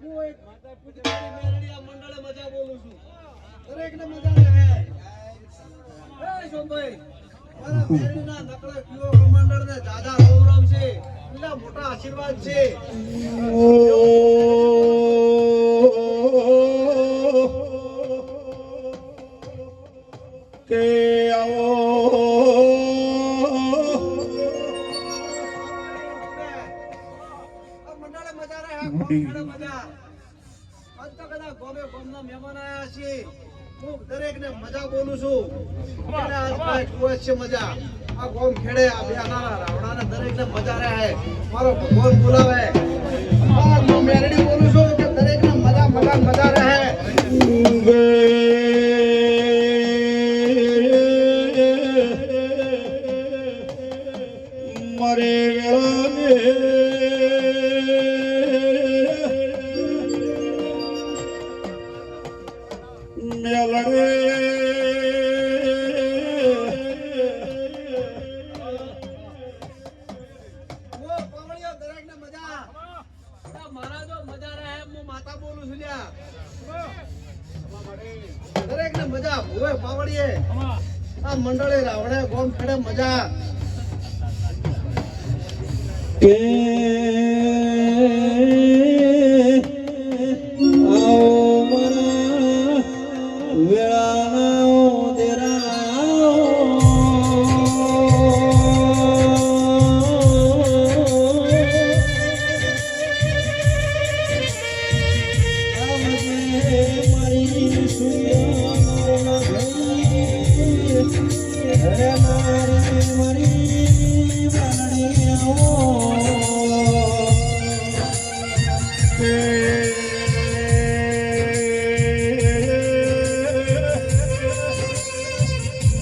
હું એક માતા પૂજવાની મેરડીયા મંડળે મજા બોલું છું. દરેકને મજા રહે. એ સોમભાઈ મારા મેરડીના નકળે પીઓ કમાન્ડર ને દાદા રામ છે. એટલા મોટા આશીર્વાદ છે. કે આવો મંડળે મજા રહે. મજા આજ તો કદાચ ગોમે ગોમના મહેમાન આયા છે. હું દરેકને મજા બોલું છું. અને આજ કાંઈ કુવે છે મજા. આ ગોમ ખેડે આ બેનારા રાવણાને દરેકને મજા રહે. મારો ભગવાન બોલાવે. હું મેરડી બોલું છું કે દરેકને મજા રહે. મરે વેળાને મેલડે દરેકને મજા. મારા જો મજા રહે હું માતા બોલું છું લ્યા. દરેકને મજા ભૂવે પાવડીએ આ મંડળે રાવણે ગોમ ખેડે મજા. કે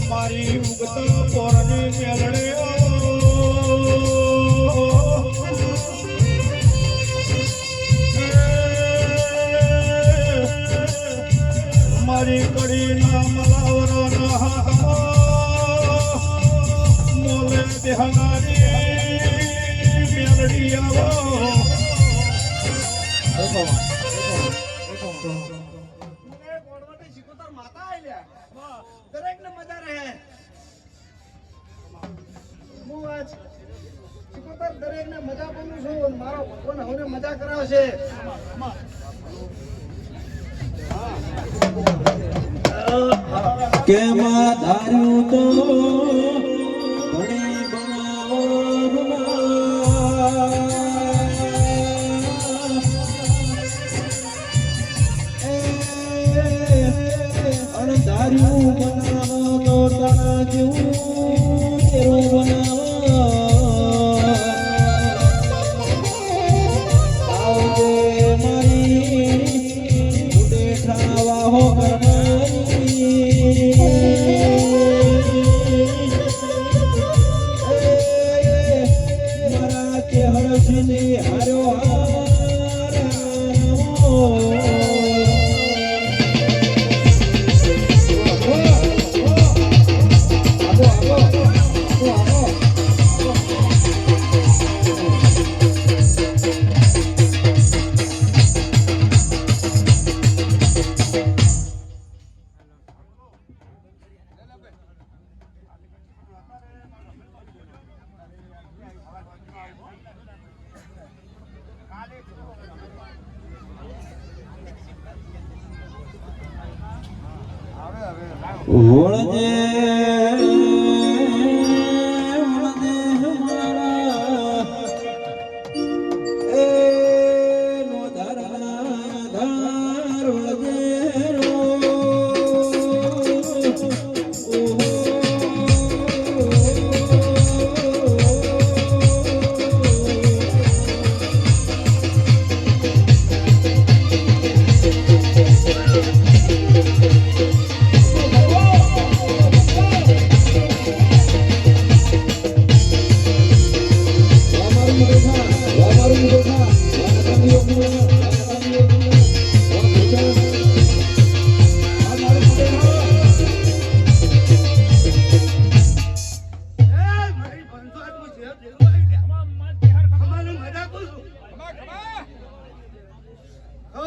મારી ઉગતા પોરની મેલડે મારી કડી ના મલાવરા મોલે દેહનારી મેલડી આવો. દરેકને મજા રહે. હું આજ સિકોતર દરેકને મજા બોલું છું. મારો ભગવાન હવે મજા કરાવશે. કેમાં ધાર્યું તો ઘણી બનાવો ધાર્યું બનાવો તો તારા જેવું તેરું બનાવો. આવજે મારી ઉડે ઠાવા હો કરવાની. મારા કે હરસની હારો વળજે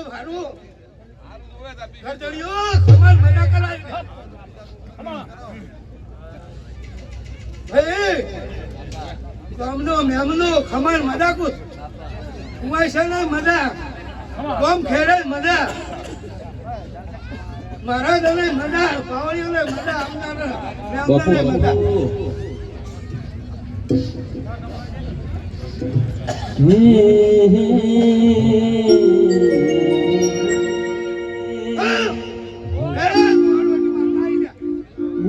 ખૂબ હારું ગરદડીઓ ખમાન મજા કરાય હે ગામનો મેમનો ખમાન મજા કુત ઉમાઈસના મજા ગોમ ખેડે મજા મહારાજને મજા પાવળીઓને મજા આપનાર બાપુ મેમને મજા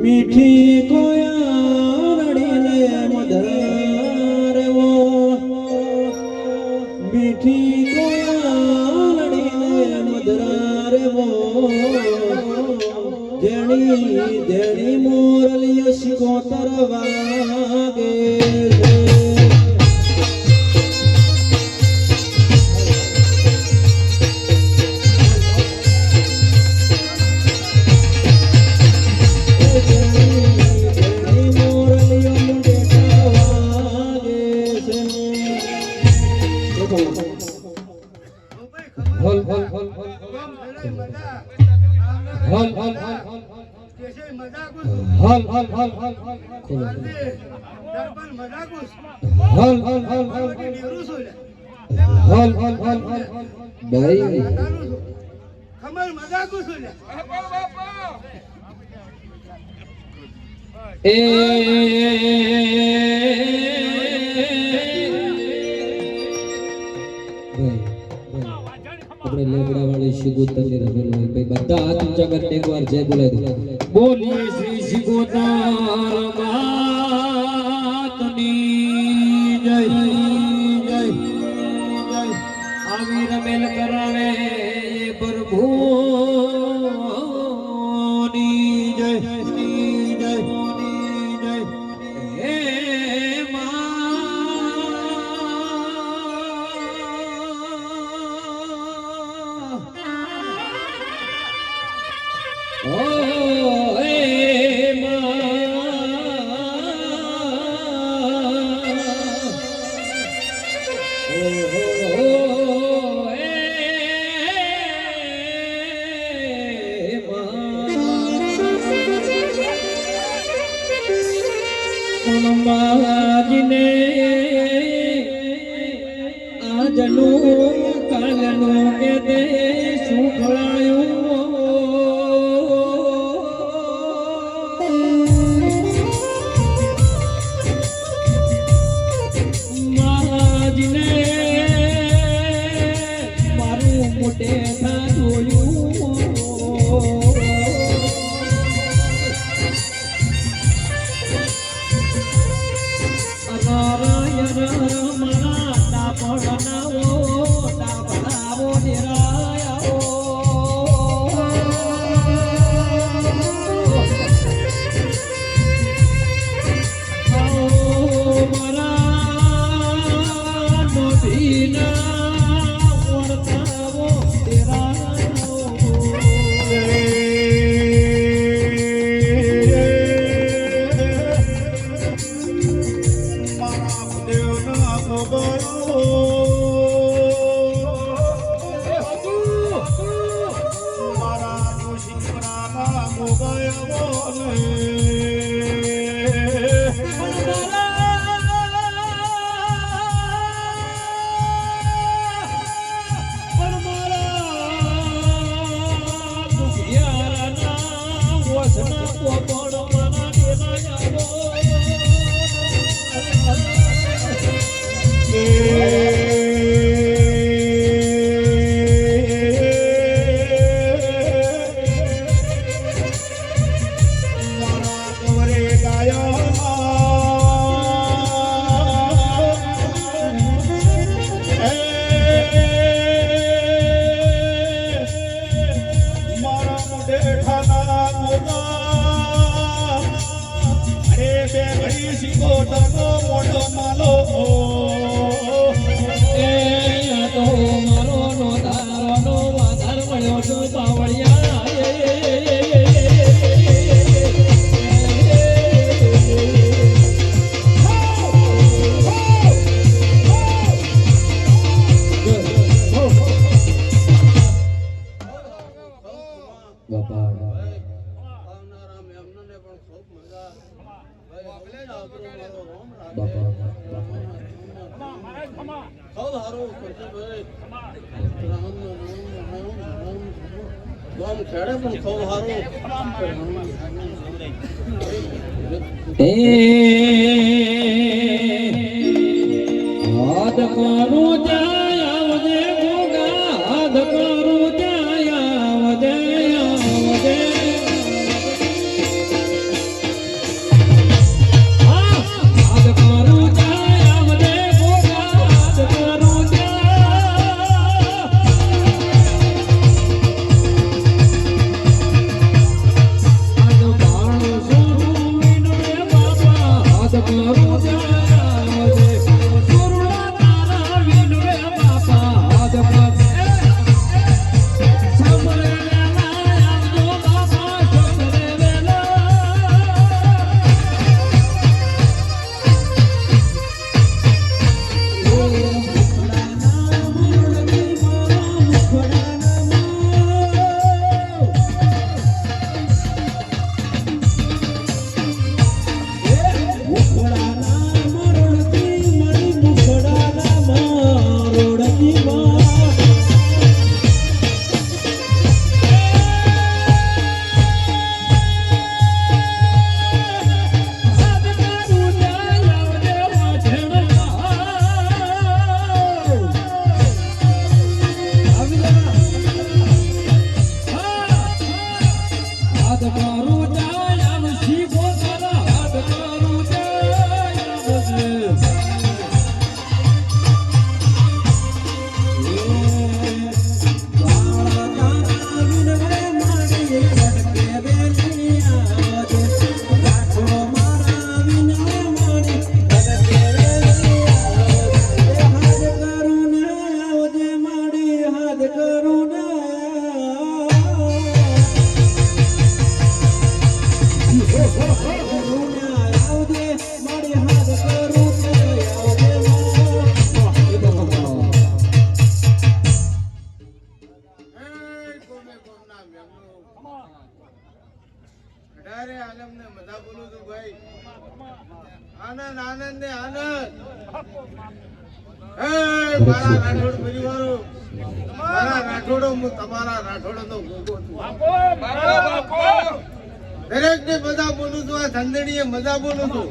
મીઠી કોયારડીને મધરવો મીઠી કોયારડીને મધરવો જેણી મોરલિયો શિકોતર વાગે આપણે લેબડા વાળી શિગોતર ની રમેલ હોય ભાઈ બધા હાથ ઊંચા કરીને એકવાર જય બોલાવી દો બોલીએ શ્રી શિગોતર માતની જય જય જય આવી રમેલ કરાવે પ્રભુની જય જય જય હે માજીને આજનું કાલનું કે દે શું ફળાયું માજીને મારું મોટે થા જોયું બાપા સૌ હારું કરશે ભાઈ. ગામ ખેડે પણ સૌ હારું. હાથ કરું જાય આવજે ગોગા, હાથ કરું જાય આવજે આવજે. હાથ કરું જાય આવજે ગોગા, હાથ કરું અઢારે આલમને મજા બોલું છું ભાઈ. આનંદ આનંદ ને આનંદ. મારા રાઠોડ પરિવારો, મારા રાઠોડો, હું તમારા રાઠોડો ગોગો છું. દરેક ને મજા બોલું છું. આ ધંધણીએ મજા બોલું છું.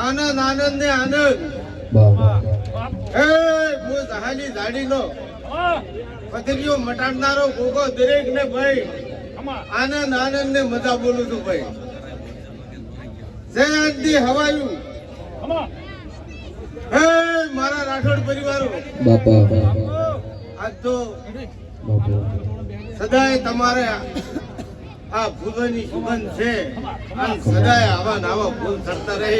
આનંદ આનંદ ને આનંદ. હું જહાલી ઝાડીનો પથરીઓ મટાડનારો ગોગો દરેક ને ભાઈ આનંદ આનંદ ને મજા બોલું છું ભાઈ. જયંતી હવાયું. મારા રાઠોડ પરિવારો, આજ તો સદાય તમારે આ ફૂલોની સુગંધ છે અને સદાય આવા નવા ફૂલ સરતા રહે.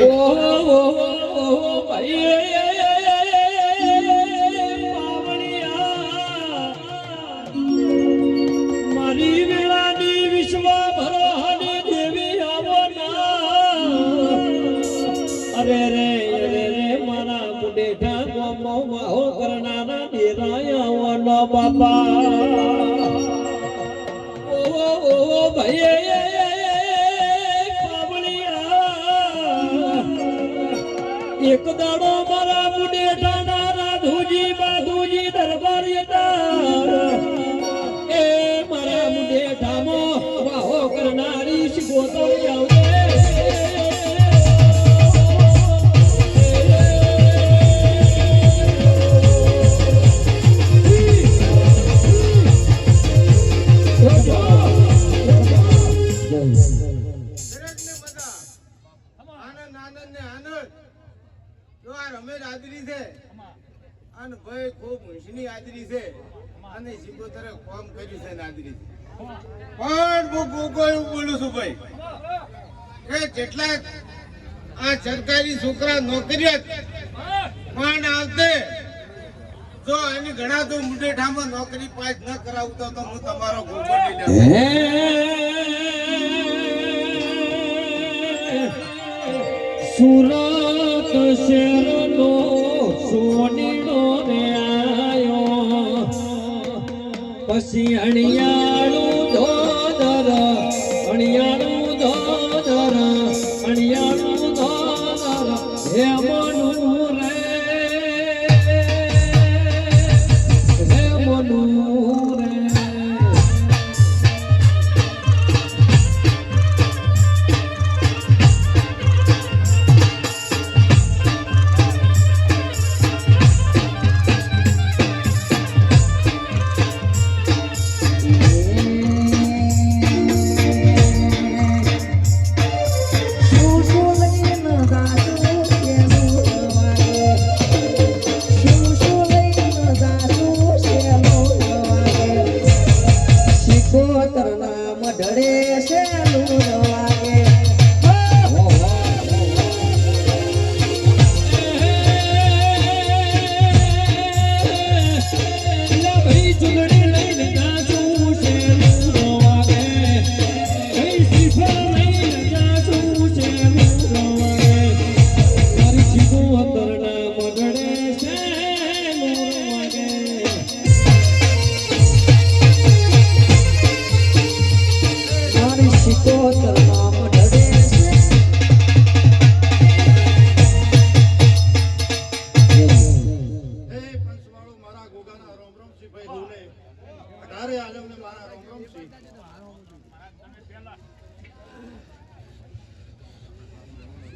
મારી વેળાની વિશ્વ ભરોહાની દેવી આવો ના. અરે રે અરે રે મારા મુડેઠા ગોમો વાહો કરનારા ડેરાય આવો ના બાપા. ઓ ભાઈ એક દાડો મારા મુડેઠા ના રાધુજી બાધુજી દરબાર એ મારા મુડેઠામો વાહો કરનારી શિગોતરી આવજે. અને ભાઈ ખૂબ મુશની હાજરી છે અને શિકોતરે કામ કર્યું છે હાજરી પણ હું ગોગો એવું બોલું છું ભાઈ કે જેટલા આ સરકારી છોકરા નોકરિયાત પણ આવતે જો એની ઘણા તો મુડેઠામાં નોકરી પાસ ન કરાવતો તો હું તમારો ગોગો લઈ લઉં. સુરત શહેરનો સોનીનો ને આયો પછી અણિયાળું ધોધર અણિયાળું ધોધર અણિયાળું ધોધર હે મનુ રે હે મનુ રે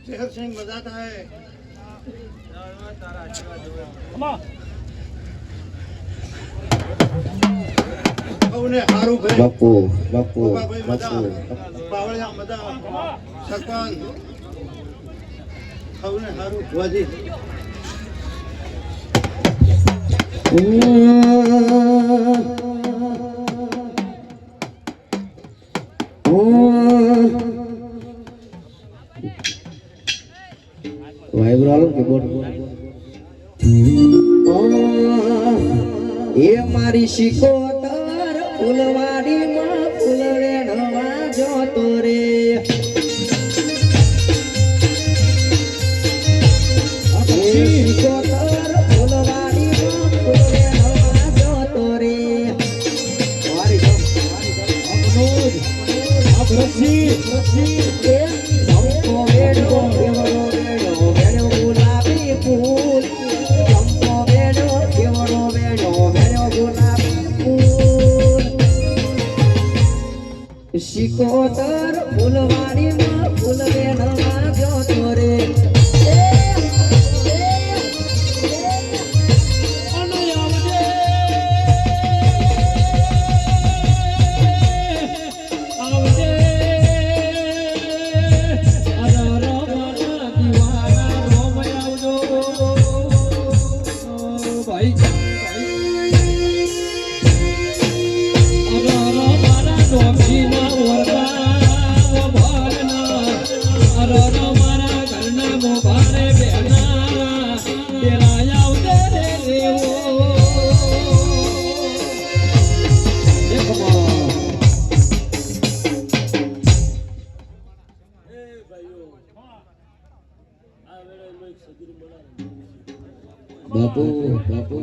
શેર સિંહ બજાતા હે સૌને હારું ભાઈ બાપુ બાપુ ભાઈ મજા પાવળિયા મજા સરપંચ સૌને હારું ભુવાજી વાઇબ્રો આલો કે બોલ એ મારી શિકોતર ફૂલવાડીમાં ફૂલ વેણવા જોતો રે શિકોતર ફૂલવાડીમાં ફૂલ વેણવા જોતો રે મારી શિકોતર ફૂલવાડીમાં ફૂલ વેણવા જોતો રે બાપુ બાપુ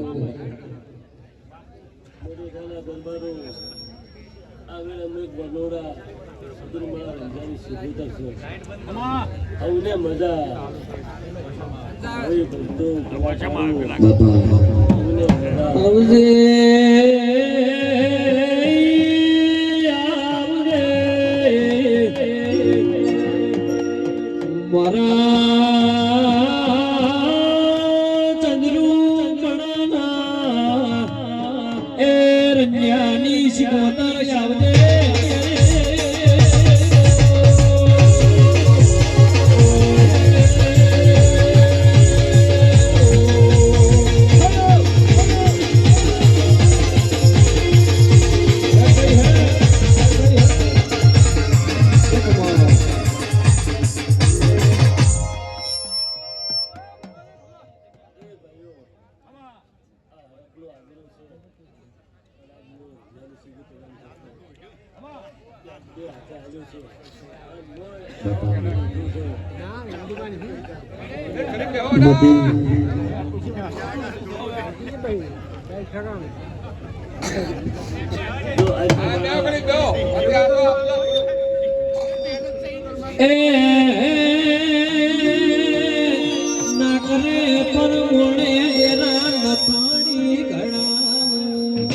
મોણે ડેરા નથાડી ઘડાવું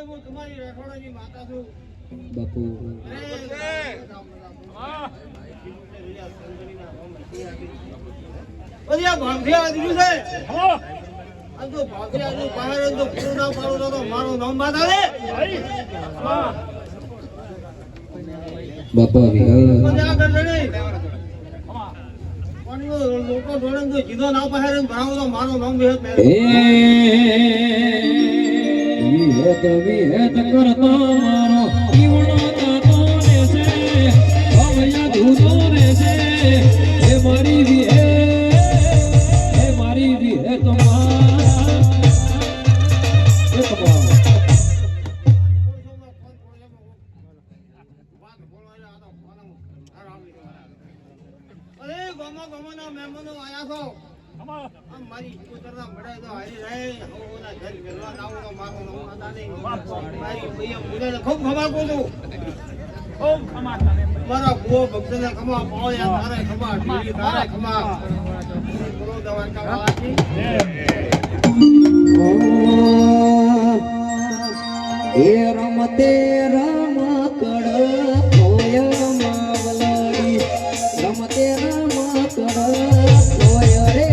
હું તમારી રખોડાની માતા છું બાપુ બધી આ ભાંભિયા દીધું છે આ તો ભાંભિયા નું બહાર તો પૂરું ના પાડું તો મારું નામ બાદ આવે બાપા બધી આ ગરજણી લોકો જોડે તો જીધો ના પહેરે ભણાવો તો મારું નામ બેહત એ વિહેત કરતો મારો ઈવડો તાતો રે છે ભવયા ધૂતો રે છે એ મારી વિહેત માં એક બાર અરે ગમો મહેમાનો આયા છો આમ મારી કુતરના મડાય તો હારી રહે ઓના ઘર ગરવા નાવનો મારો નો માતા ને મારી ભૈયા મુને ખૂબ ખમા કોતું ખૂબ ખમા તને મારા બુઓ ભક્તને ખમા પાળ્યા તારે ખમા ઢીલી તારે ખમા બોલો દવા કાવાજી એ રમતે રમકડ કોય માવલડી રમતે રમકડ કોય રે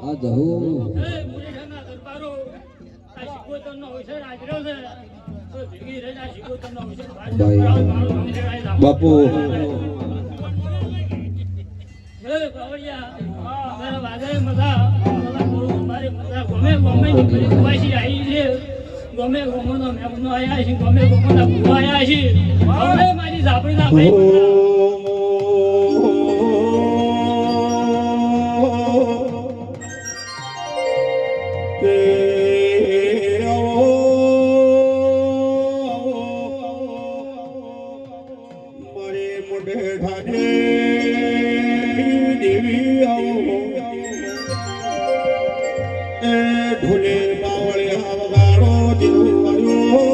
આ જહુ બાપુ ગમે ગમનો મેમનો આયા છે ગમે ગમના ભૂવા આયા છે હવે મારી ઝાપડીના ભાઈ ઢોલે બાવળિયા વગાડો દીવાયો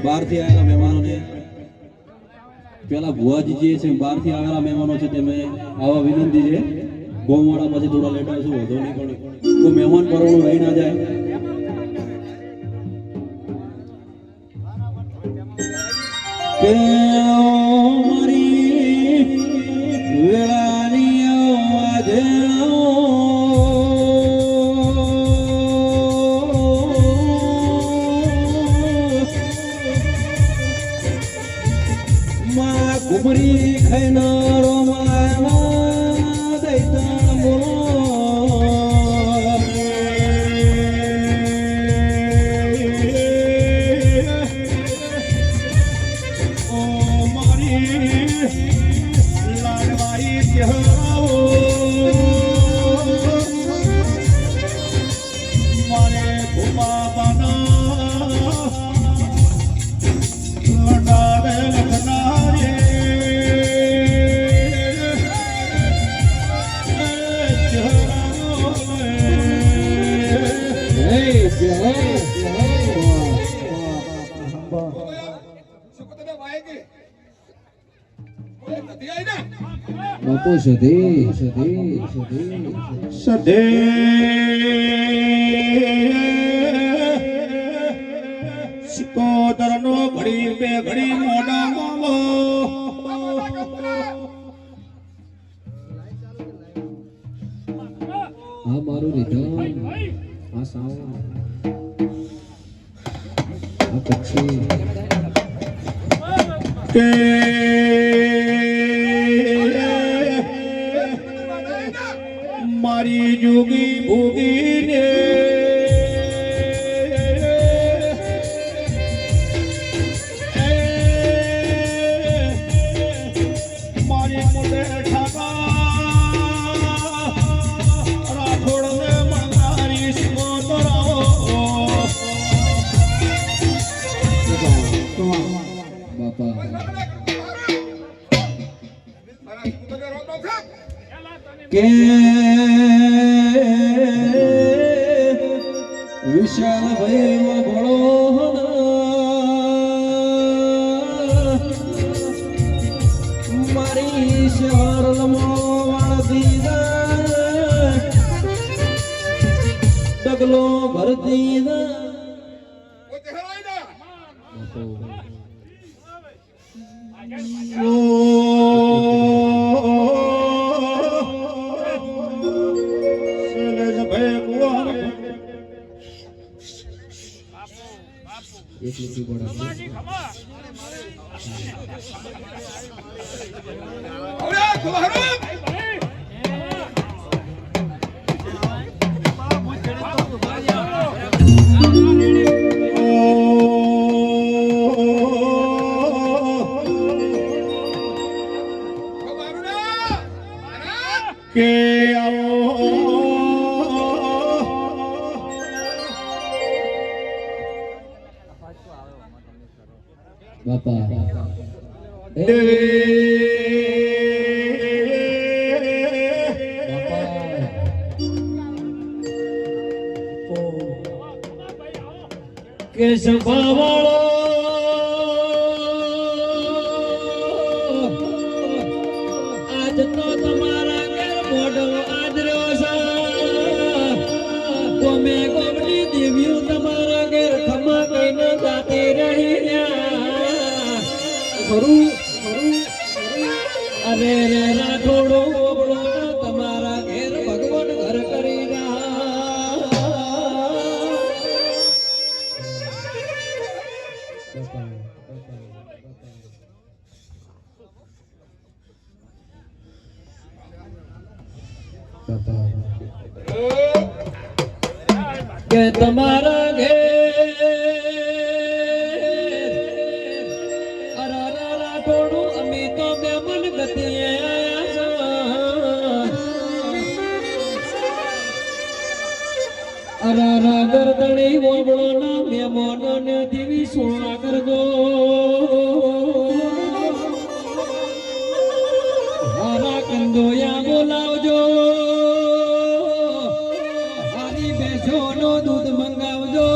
બહારથી આવેલા મહેમાનોને પેલા ભુવાજી જે છે બહારથી આવેલા મહેમાનો છે તેમને આવા વિનંતી છે ગોમાળા પછી થોડા લેટ આવશું વધુ નહીં પણ કોઈ મહેમાન પરવાનું રહી ના જાય કે મારી વેળાની આજે માં કુમરી ખાઈનારો માના દૈતા બોલો બાપુ સધે સિકોતર નો ઘડી બે ઘડી મોડા માવો આ મારું રીધમ આ સાવ આ પછી કે મારી જોગી ભોગી ને મારી મોટે ઠાકા રાઠોડ ને મંગારી સ્મોતરાઓ બાપા કે વિશાલ ભાઈ ભળો મારી શહર વાળ દીધા ડગલો ભર દીધા एक लिखी बड़ा के बापा के संभावो आज तो तुम्हारा घर मोडो आदरो सा गोमे गोमनी देवियों तुम्हारा घर खमा कहीं जाते रही अरे रे राठोड़ो तुम्हारा घेर भगवान घर करी के तुम्हारा घेर ગરદણી વોબળોના મહેમાનોને દેવી સોના કરજો હારા કંદોયા બોલાવજો હારી ભેંસોનો દૂધ મંગાવજો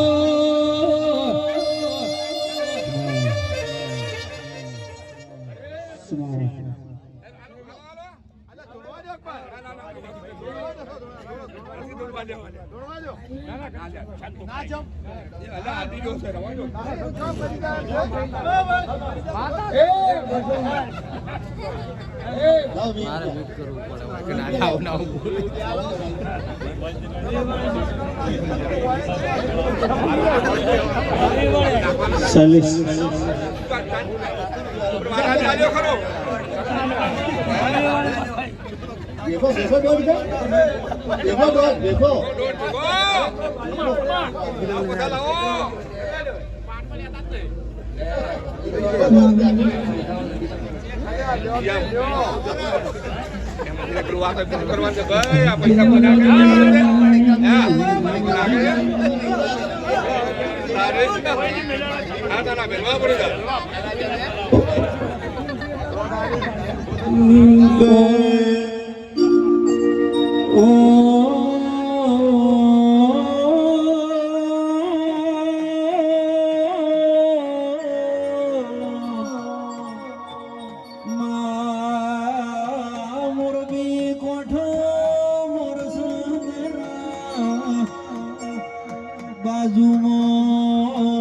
બાજુમાં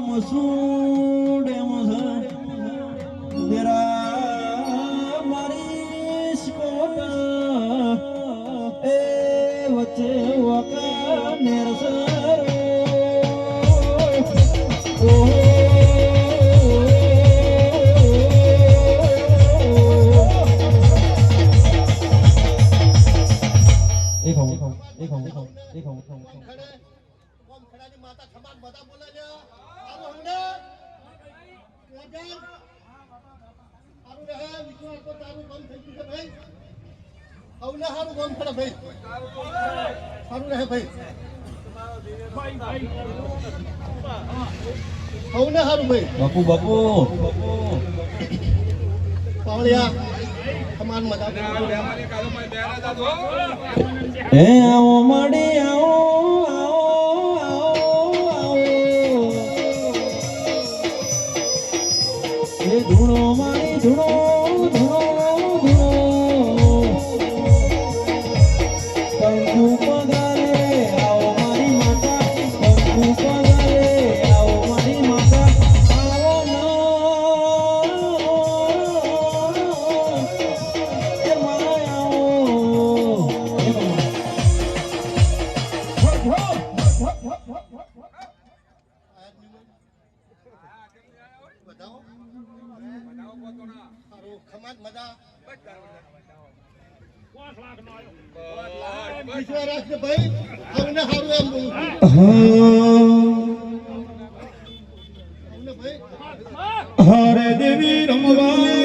મસૂડે દેરા મારી સ્કોટા એ વચ્ચે વકા નેરસરો બાપુ બાપુ હે આવો મળી આવો એ ધૂણો મારી ધૂણો કંકુ પગારે આવો મારી માતા કંકુ પગારે આવો મારી માતા આવો એ મારા હરે દેવી રમવા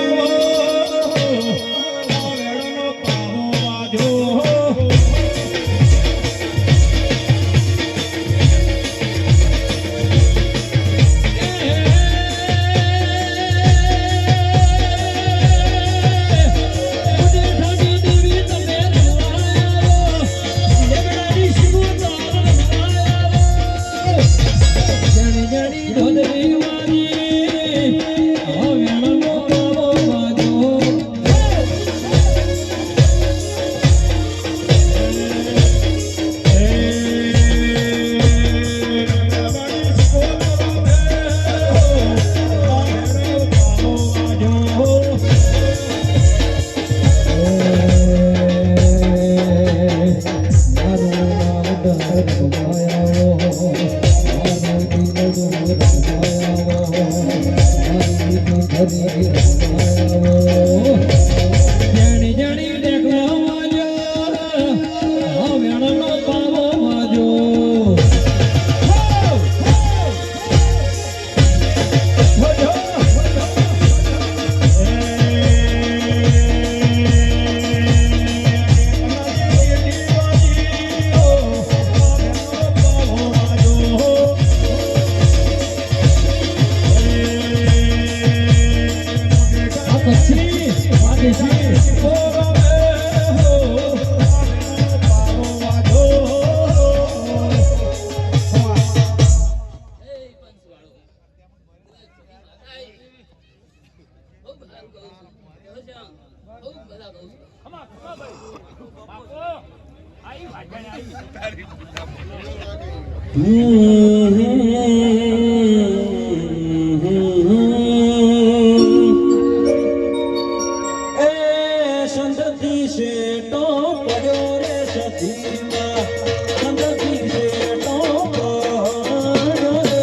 સંતથી શેટો પડ્યો રે સતીમાં સંતથી શેટો પડ્યો રે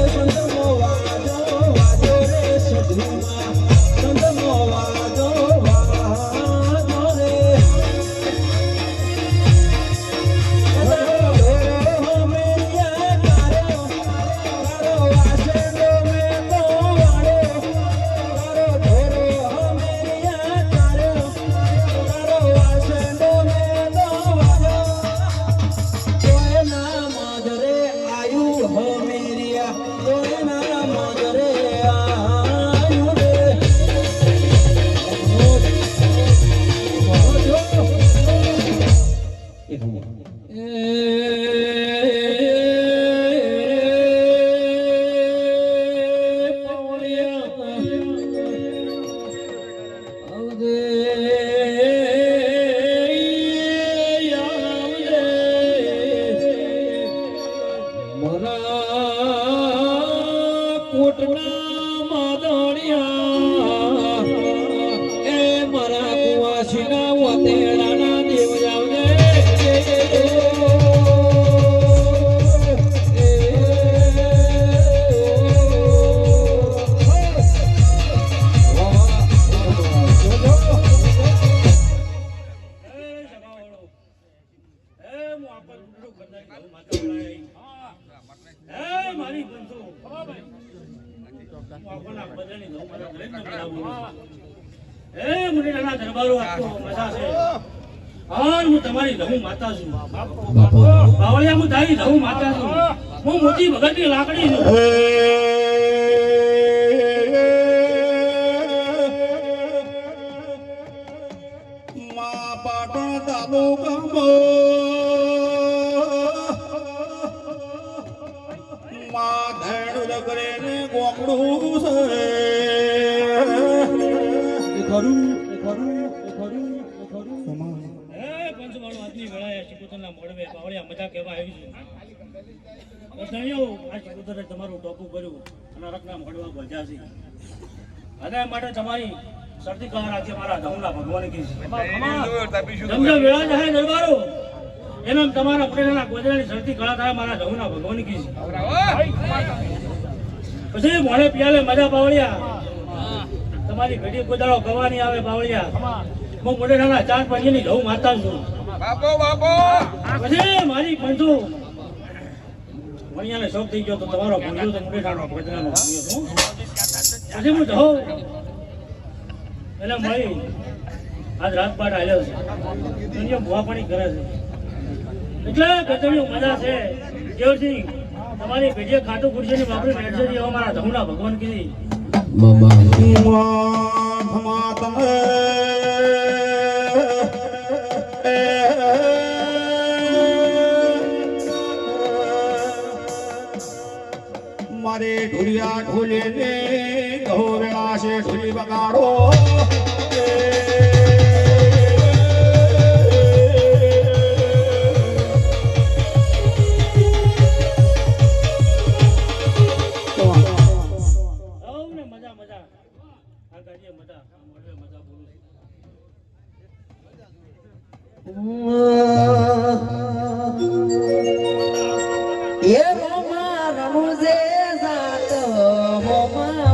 સંતનો વાજો વાજો રે સતીમાં સંતનો વાજો વાજો રે કોટના માદણિયા એ મારા કુવાસીના વતેડાના દેવ આવજે મારી બંધુ મુનિરાના દરબારો આપતો મજા છે હાલ હું તમારી લહુ માતા છું બાવળિયા હું તારી લહુ માતા છું હું મોટી ભગતની લાકડી છું મા પાટણ તાલુકામાં મા ધેણું લગરે ને ગોકડું છે ખરું પંચવાળો આદમી વેળાએ શિકોતરના મોડવે બાવળિયા મજા કહેવા આવી છું ધણીઓ આ શિકોતરે તમારું ટોપું કર્યું અને રકના મોડવા ભજ્યા છે અને માટે તમારી શરતી કહાર આજે મારા ધમલા ભગવાન કી છે સમજો વેળા જાય દરબારો એમ તમારા પટેલના ગોદરાની શરતી કળા થાય મારા ધમના ભગવાન કી છે પછી મોડે પિયાલે મજા બાવળિયા તમારી ઘડી ગોદાળો ગવાની આવે બાવળિયા હું મોઢેરાના ચાર પાંચની ઘઉં માતા છું પછી મારી બંધુ વણિયાને શોખ થઈ ગયો તો તમારો બંધુ તો મોઢેરાનો ગોદરાનો ભણ્યો છું પછી હું જઉં એટલે મળી આજ રાત પાટ આવ્યો છે દુનિયા ભૂવા પાણી કરે છે એટલે ગજબની મજા છે દેવસિંહ તમારી પેઢીએ ખાટું ખુરશીની વાપરી બેઠશે એવા મારા ધમના ભગવાન કીધી મારે ઢોલિયા ઢોલે ને ગહો વેળા છે ઢોલી બગાડો એ રોમા રણુજે જાત હોમા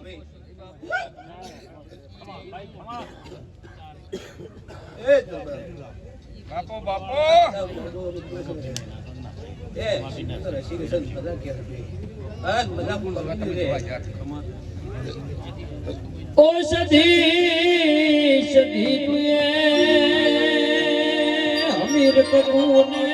ભાઈ એ જબર બાપો બાપો એ તો રસી રસન મજા કે હા મજા પણ રે ઓ સધી સધી તુએ અમીર કપૂને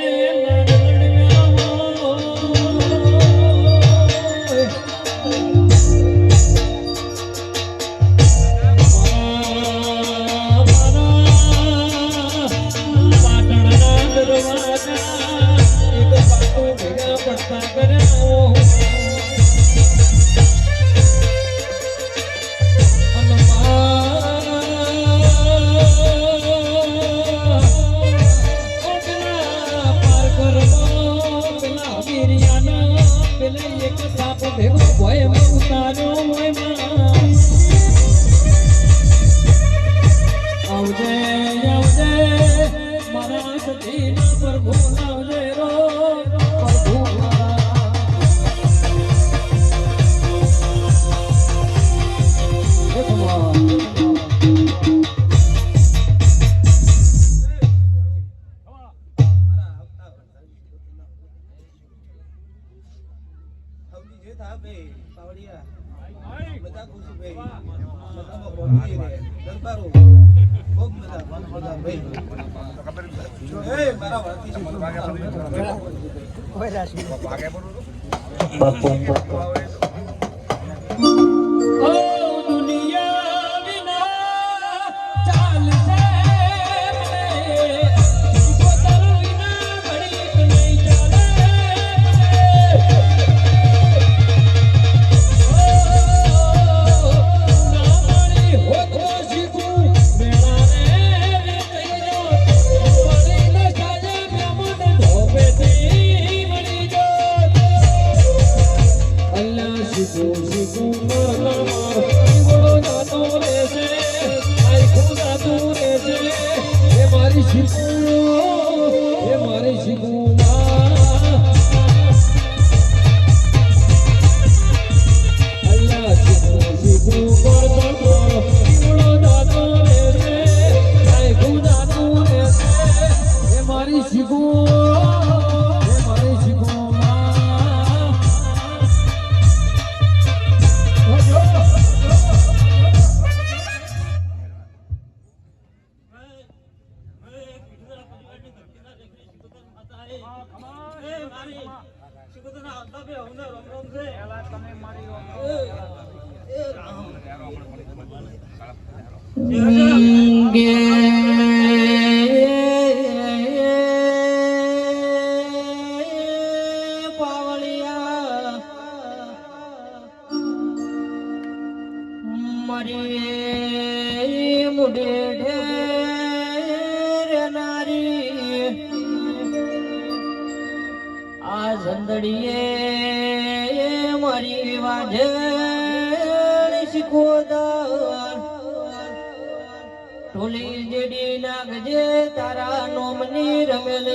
ઢોલી જેડી લાગજે તારા નોમની રમેલ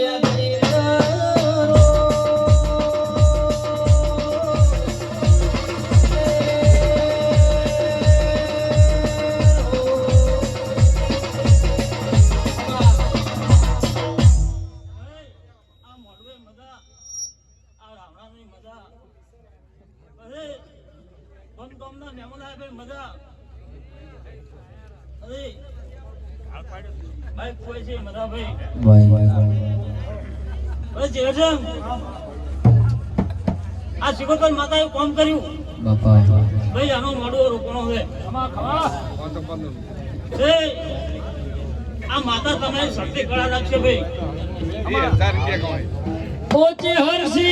આ શિકોતર માતાએ કામ કર્યું બાપા ભાઈ આનો મોડો રોપણો છે આ માતા તમારી શક્તિ કળા રાખશે ભાઈ ઓચે હરસી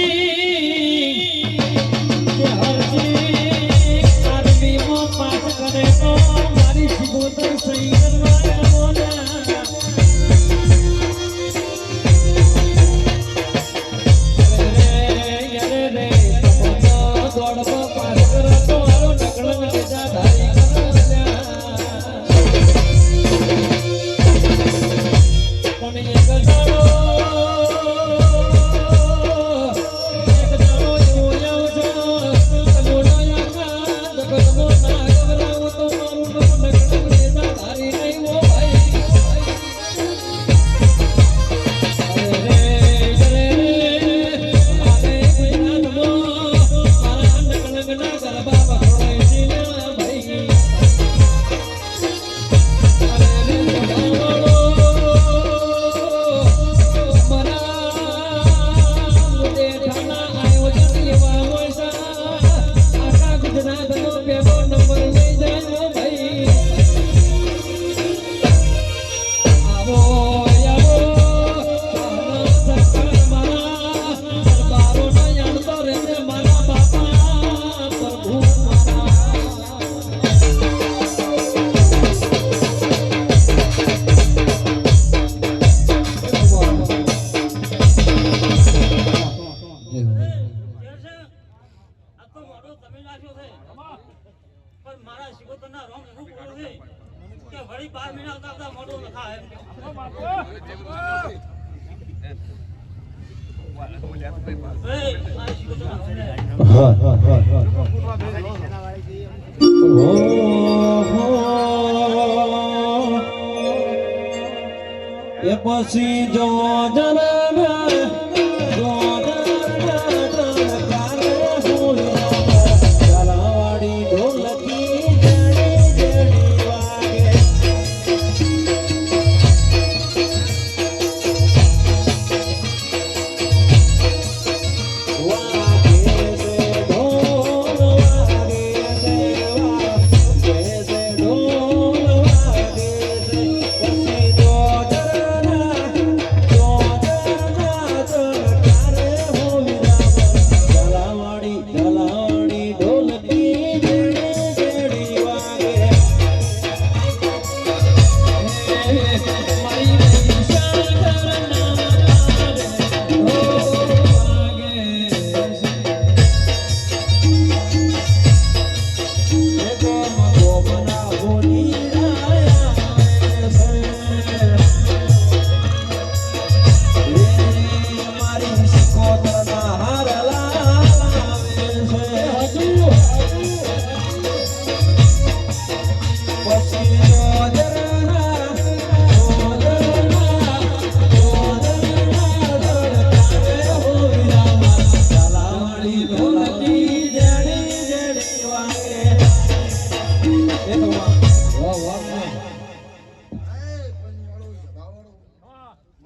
આરબી મો પાસ કરે તો મારી શિકોતર સહી કરવા મોના Oh, એ પછી જો જનમે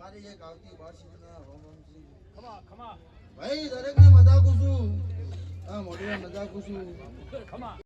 મારી એક આવતી બારસીના રોમનસી ભાઈ દરેકને મજાક છું આ મોઢે મજાક છું